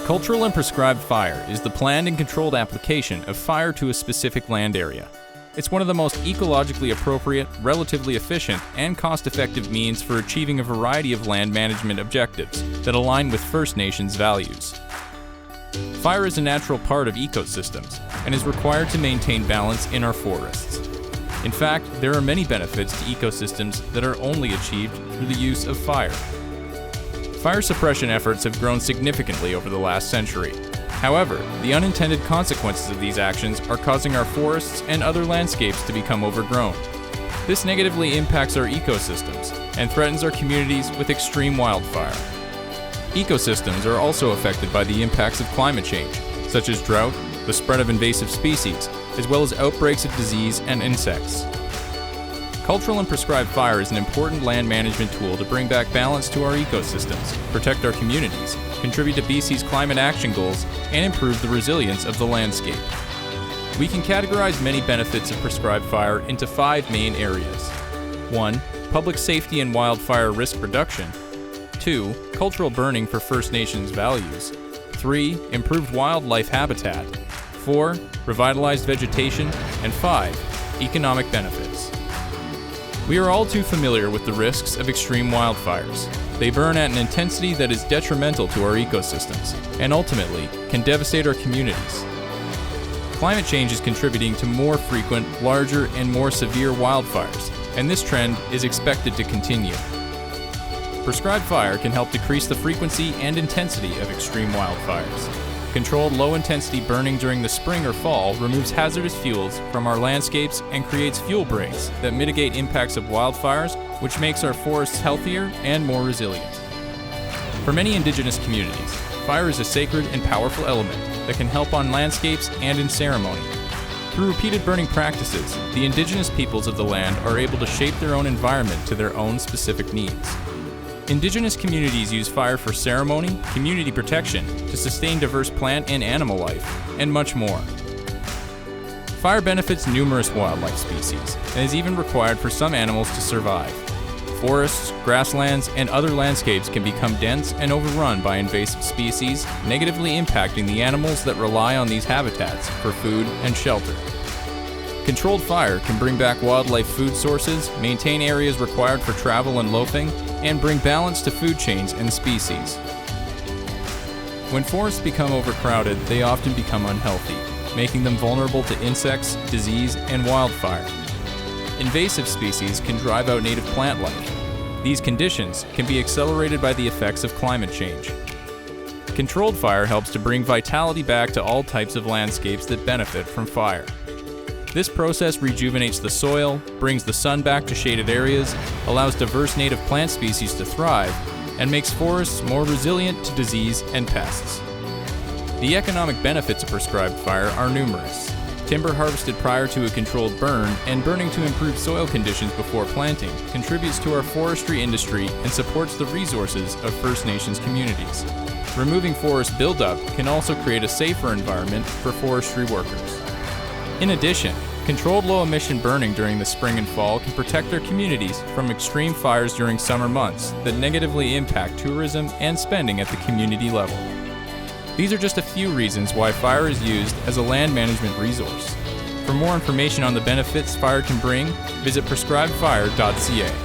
Cultural and prescribed fire is the planned and controlled application of fire to a specific land area. It's one of the most ecologically appropriate, relatively efficient, and cost-effective means for achieving a variety of land management objectives that align with First Nations values. Fire is a natural part of ecosystems and is required to maintain balance in our forests. In fact, there are many benefits to ecosystems that are only achieved through the use of fire. Fire suppression efforts have grown significantly over the last century. However, the unintended consequences of these actions are causing our forests and other landscapes to become overgrown. This negatively impacts our ecosystems and threatens our communities with extreme wildfire. Ecosystems are also affected by the impacts of climate change, such as drought, the spread of invasive species, as well as outbreaks of disease and insects. Cultural and prescribed fire is an important land management tool to bring back balance to our ecosystems, protect our communities, contribute to BC's climate action goals, and improve the resilience of the landscape. We can categorize many benefits of prescribed fire into 5 main areas. 1. Public safety and wildfire risk reduction. 2. Cultural burning for First Nations values. 3. Improved wildlife habitat. 4. Revitalized vegetation. And 5. Economic benefits. We are all too familiar with the risks of extreme wildfires. They burn at an intensity that is detrimental to our ecosystems, and ultimately can devastate our communities. Climate change is contributing to more frequent, larger, and more severe wildfires, and this trend is expected to continue. Prescribed fire can help decrease the frequency and intensity of extreme wildfires. Controlled low-intensity burning during the spring or fall removes hazardous fuels from our landscapes and creates fuel breaks that mitigate impacts of wildfires, which makes our forests healthier and more resilient. For many Indigenous communities, fire is a sacred and powerful element that can help on landscapes and in ceremony. Through repeated burning practices, the Indigenous peoples of the land are able to shape their own environment to their own specific needs. Indigenous communities use fire for ceremony, community protection, to sustain diverse plant and animal life, and much more. Fire benefits numerous wildlife species, and is even required for some animals to survive. Forests, grasslands, and other landscapes can become dense and overrun by invasive species, negatively impacting the animals that rely on these habitats for food and shelter. Controlled fire can bring back wildlife food sources, maintain areas required for travel and loafing, and bring balance to food chains and species. When forests become overcrowded, they often become unhealthy, making them vulnerable to insects, disease, and wildfire. Invasive species can drive out native plant life. These conditions can be accelerated by the effects of climate change. Controlled fire helps to bring vitality back to all types of landscapes that benefit from fire. This process rejuvenates the soil, brings the sun back to shaded areas, allows diverse native plant species to thrive, and makes forests more resilient to disease and pests. The economic benefits of prescribed fire are numerous. Timber harvested prior to a controlled burn and burning to improve soil conditions before planting contributes to our forestry industry and supports the resources of First Nations communities. Removing forest buildup can also create a safer environment for forestry workers. In addition, controlled low-emission burning during the spring and fall can protect our communities from extreme fires during summer months that negatively impact tourism and spending at the community level. These are just a few reasons why fire is used as a land management resource. For more information on the benefits fire can bring, visit prescribedfire.ca.